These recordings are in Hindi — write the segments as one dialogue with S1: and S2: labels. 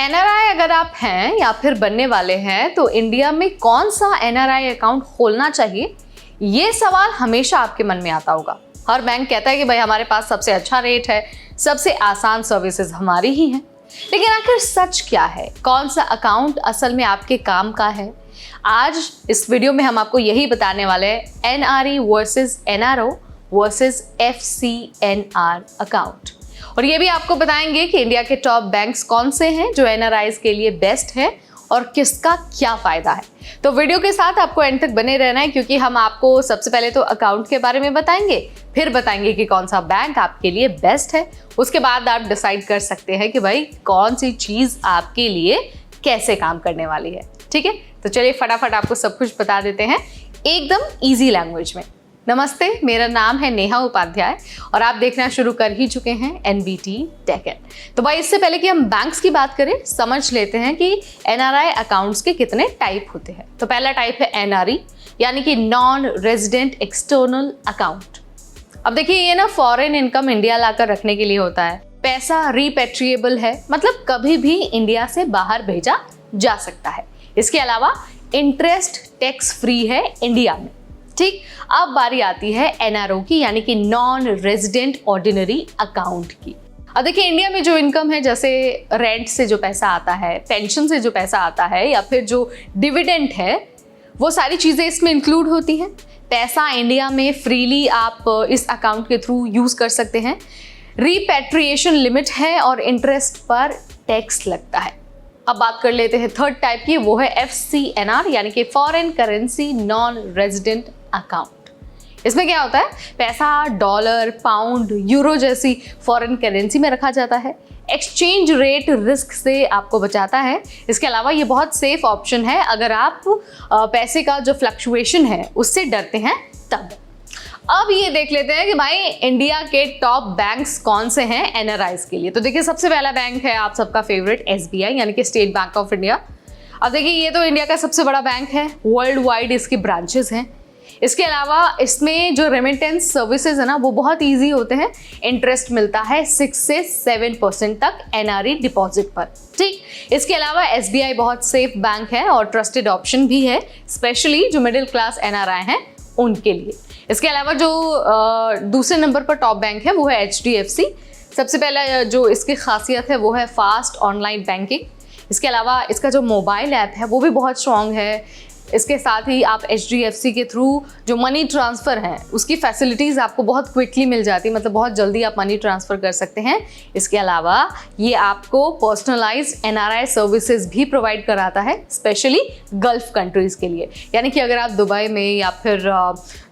S1: एनआरआई अगर आप हैं या फिर बनने वाले हैं तो इंडिया में कौन सा एनआरआई अकाउंट खोलना चाहिए, ये सवाल हमेशा आपके मन में आता होगा। हर बैंक कहता है कि भाई हमारे पास सबसे अच्छा रेट है, सबसे आसान सर्विसेज हमारी ही हैं। लेकिन आखिर सच क्या है? कौन सा अकाउंट असल में आपके काम का है? आज इस वीडियो में हम आपको यही बताने वाले हैं, NRE versus NRO versus FCNR account. और ये भी आपको बताएंगे कि इंडिया के टॉप बैंक्स कौन से हैं जो एनआरआईज के लिए बेस्ट है और किसका क्या फायदा है। तो वीडियो के साथ आपको एंड तक बने रहना है, क्योंकि हम आपको सबसे पहले तो अकाउंट के बारे में बताएंगे, फिर बताएंगे कि कौन सा बैंक आपके लिए बेस्ट है। उसके बाद आप डिसाइड कर सकते हैं कि भाई कौन सी चीज आपके लिए कैसे काम करने वाली है। ठीक है, तो चलिए फटाफट आपको सब कुछ बता देते हैं एकदम ईजी लैंग्वेज में। नमस्ते, मेरा नाम है नेहा उपाध्याय और आप देखना शुरू कर ही चुके हैं एनबीटी टेक इन। तो भाई इससे पहले कि हम बैंक्स की बात करें, समझ लेते हैं कि एनआरआई अकाउंट्स के कितने टाइप होते हैं। तो पहला टाइप है एनआरई, यानी कि नॉन रेजिडेंट एक्सटर्नल अकाउंट। अब देखिए ये ना फॉरेन इनकम इंडिया लाकर रखने के लिए होता है। पैसा रिपेट्रिएबल है, मतलब कभी भी इंडिया से बाहर भेजा जा सकता है। इसके अलावा इंटरेस्ट टैक्स फ्री है इंडिया में। ठीक, अब बारी आती है एनआरओ की, यानी कि नॉन रेजिडेंट ऑर्डिनरी अकाउंट की। अब देखिए इंडिया में जो इनकम है, जैसे रेंट से जो पैसा आता है, पेंशन से जो पैसा आता है, या फिर जो डिविडेंड है, वो सारी चीजें इसमें इंक्लूड होती हैं। पैसा इंडिया में फ्रीली आप इस अकाउंट के थ्रू यूज कर सकते हैं। रिपेट्रिएशन लिमिट है और इंटरेस्ट पर टैक्स लगता है। अब बात कर लेते हैं थर्ड टाइप की, वो है एफसीएनआर, यानी कि foreign currency non resident account. इसमें क्या होता है, पैसा डॉलर, पाउंड, यूरो जैसी फॉरेन करेंसी में रखा जाता है। एक्सचेंज रेट रिस्क से आपको बचाता है। इसके अलावा ये बहुत सेफ ऑप्शन है अगर आप पैसे का जो फ्लक्चुएशन है उससे डरते हैं तब। अब ये देख लेते हैं कि भाई इंडिया के टॉप बैंक्स कौन से हैं एनआरआईज के लिए। तो देखिए सबसे पहला बैंक है आप सबका फेवरेट एसबीआई, यानी कि स्टेट बैंक ऑफ इंडिया। अब देखिए ये तो इंडिया का सबसे बड़ा बैंक है, वर्ल्ड वाइड इसके ब्रांचेस हैं। इसके अलावा इसमें जो रेमिटेंस सर्विसेज है ना, वो बहुत इजी होते हैं। इंटरेस्ट मिलता है 6 से 7% तक एनआरई डिपॉजिट पर। ठीक, इसके अलावा एसबीआई बहुत सेफ बैंक है और ट्रस्टेड ऑप्शन भी है, स्पेशली जो मिडिल क्लास एनआरआई हैं उनके लिए। इसके अलावा जो दूसरे नंबर पर टॉप बैंक है वो है एचडीएफसी। सबसे पहला जो इसकी खासियत है वो है फास्ट ऑनलाइन बैंकिंग। इसके अलावा इसका जो मोबाइल ऐप है वो भी बहुत स्ट्रॉन्ग है। इसके साथ ही आप एचडीएफसी के थ्रू जो मनी ट्रांसफ़र है उसकी फैसिलिटीज़ आपको बहुत क्विकली मिल जाती है, मतलब बहुत जल्दी आप मनी ट्रांसफ़र कर सकते हैं। इसके अलावा ये आपको पर्सनलाइज्ड एनआरआई सर्विसेज भी प्रोवाइड कराता है, स्पेशली गल्फ कंट्रीज़ के लिए। यानी कि अगर आप दुबई में या फिर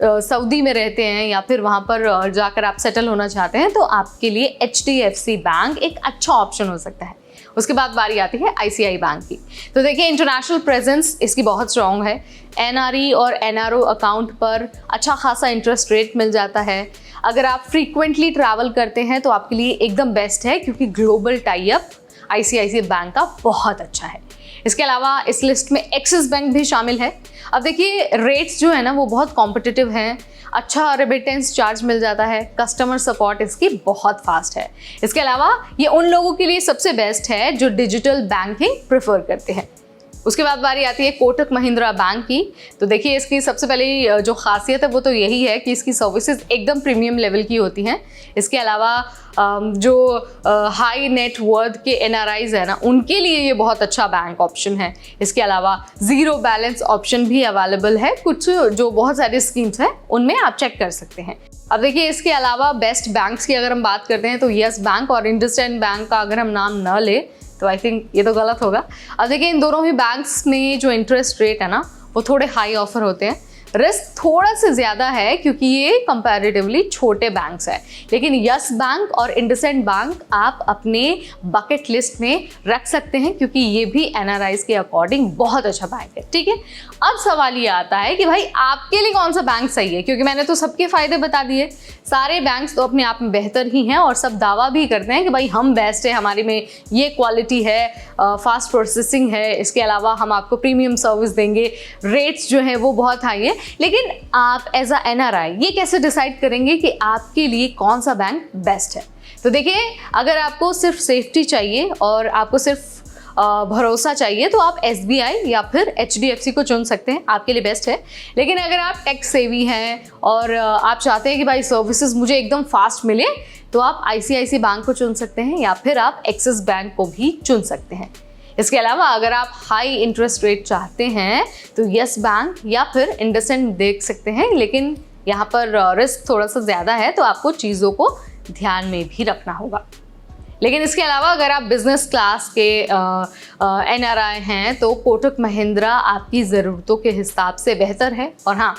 S1: सऊदी में रहते हैं या फिर वहाँ पर जाकर आप सेटल होना चाहते हैं तो आपके लिए एचडीएफसी बैंक एक अच्छा ऑप्शन हो सकता है। उसके बाद बारी आती है आईसीआई बैंक की। तो देखिए इंटरनेशनल प्रेजेंस इसकी बहुत स्ट्रॉन्ग है। एनआरई और एनआरओ अकाउंट पर अच्छा खासा इंटरेस्ट रेट मिल जाता है। अगर आप फ्रीक्वेंटली ट्रैवल करते हैं तो आपके लिए एकदम बेस्ट है, क्योंकि global tie up ICICI bank का बहुत अच्छा है। इसके अलावा इस लिस्ट में एक्सिस बैंक भी शामिल है। अब देखिए रेट्स जो है ना वो बहुत कॉम्पिटिटिव हैं, अच्छा रेमिटेंस चार्ज मिल जाता है, कस्टमर सपोर्ट इसकी बहुत फास्ट है। इसके अलावा ये उन लोगों के लिए सबसे बेस्ट है जो डिजिटल बैंकिंग प्रेफर करते हैं। उसके बाद बारी आती है कोटक महिंद्रा बैंक की। तो देखिए इसकी सबसे पहली जो खासियत है वो तो यही है कि इसकी सर्विसेज एकदम प्रीमियम लेवल की होती हैं। इसके अलावा जो हाई नेट वर्थ के एनआरआईज है ना, उनके लिए ये बहुत अच्छा बैंक ऑप्शन है। इसके अलावा ज़ीरो बैलेंस ऑप्शन भी अवेलेबल है। कुछ जो बहुत सारी स्कीम्स हैं उनमें आप चेक कर सकते हैं। अब देखिए इसके अलावा बेस्ट बैंक्स की अगर हम बात करते हैं तो यस बैंक और इंडसइंड बैंक का अगर हम नाम न ले तो आई थिंक ये तो गलत होगा। अब देखिए इन दोनों ही बैंक्स में जो इंटरेस्ट रेट है ना वो थोड़े हाई ऑफर होते हैं। रिस्क थोड़ा सा ज़्यादा है क्योंकि ये कंपैरेटिवली छोटे बैंक्स हैं, लेकिन यस बैंक और इंडसइंड बैंक आप अपने बकेट लिस्ट में रख सकते हैं, क्योंकि ये भी एनआरआईज के अकॉर्डिंग बहुत अच्छा बैंक है। ठीक है, अब सवाल ये आता है कि भाई आपके लिए कौन सा बैंक सही है, क्योंकि मैंने तो सबके फ़ायदे बता दिए। सारे बैंक्स तो अपने आप में बेहतर ही हैं और सब दावा भी करते हैं कि भाई हम बेस्ट है, हमारे में ये क्वालिटी है, फास्ट प्रोसेसिंग है, इसके अलावा हम आपको प्रीमियम सर्विस देंगे, रेट्स जो है वो बहुत हाई है। लेकिन आप एज अ एनआरआई ये कैसे डिसाइड करेंगे कि आपके लिए कौन सा बैंक बेस्ट है? तो देखिए अगर आपको सिर्फ सेफ्टी चाहिए और आपको सिर्फ भरोसा चाहिए तो आप SBI या फिर HDFC को चुन सकते हैं, आपके लिए बेस्ट है। लेकिन अगर आप टेक सेवी हैं और आप चाहते हैं कि भाई सर्विसेज मुझे एकदम फास्ट मिले, तो आप ICICI बैंक को चुन सकते हैं या फिर आप एक्सिस बैंक को भी चुन सकते हैं। इसके अलावा अगर आप हाई इंटरेस्ट रेट चाहते हैं तो यस बैंक या फिर इंडसइंड देख सकते हैं, लेकिन यहाँ पर रिस्क थोड़ा सा ज़्यादा है तो आपको चीज़ों को ध्यान में भी रखना होगा। लेकिन इसके अलावा अगर आप बिजनेस क्लास के NRI हैं तो कोटक महिंद्रा आपकी ज़रूरतों के हिसाब से बेहतर है। और हाँ,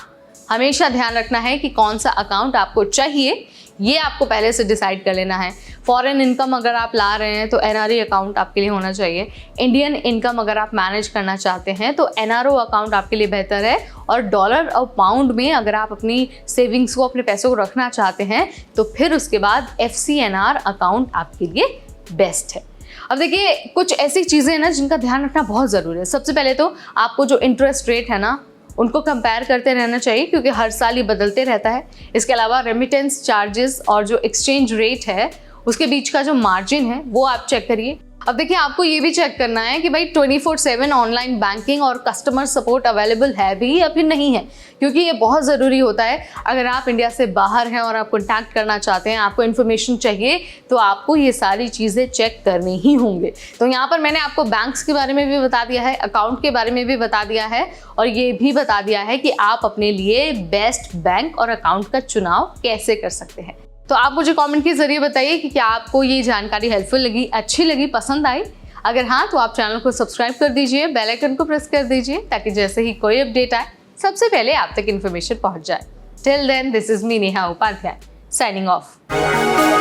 S1: हमेशा ध्यान रखना है कि कौन सा अकाउंट आपको चाहिए, ये आपको पहले से डिसाइड कर लेना है। फॉरेन इनकम अगर आप ला रहे हैं तो NRE अकाउंट आपके लिए होना चाहिए। इंडियन इनकम अगर आप मैनेज करना चाहते हैं तो NRO अकाउंट आपके लिए बेहतर है। और डॉलर और पाउंड में अगर आप अपनी सेविंग्स को, अपने पैसों को रखना चाहते हैं तो फिर उसके बाद FCNR अकाउंट आपके लिए बेस्ट है। अब देखिए, कुछ ऐसी चीज़ें हैं ना जिनका ध्यान रखना बहुत ज़रूरी है। सबसे पहले तो आपको जो इंटरेस्ट रेट है ना, उनको कंपेयर करते रहना चाहिए क्योंकि हर साल ये बदलते रहता है। इसके अलावा रेमिटेंस चार्जेस और जो एक्सचेंज रेट है उसके बीच का जो मार्जिन है वो आप चेक करिए। अब देखिए, आपको ये भी चेक करना है कि भाई 24/7 ऑनलाइन बैंकिंग और कस्टमर सपोर्ट अवेलेबल है भी या फिर नहीं है, क्योंकि ये बहुत ज़रूरी होता है। अगर आप इंडिया से बाहर हैं और आप कॉन्टैक्ट करना चाहते हैं, आपको इन्फॉर्मेशन चाहिए, तो आपको ये सारी चीज़ें चेक करनी ही होंगे। तो यहाँ पर मैंने आपको बैंक्स के बारे में भी बता दिया है, अकाउंट के बारे में भी बता दिया है और ये भी बता दिया है कि आप अपने लिए बेस्ट बैंक और अकाउंट का चुनाव कैसे कर सकते हैं। तो आप मुझे कमेंट के जरिए बताइए कि क्या आपको ये जानकारी हेल्पफुल लगी, अच्छी लगी, पसंद आई। अगर हाँ, तो आप चैनल को सब्सक्राइब कर दीजिए, बेल आइकन को प्रेस कर दीजिए ताकि जैसे ही कोई अपडेट आए सबसे पहले आप तक इन्फॉर्मेशन पहुंच जाए। Till then, this is me Neha Upadhyay, signing of.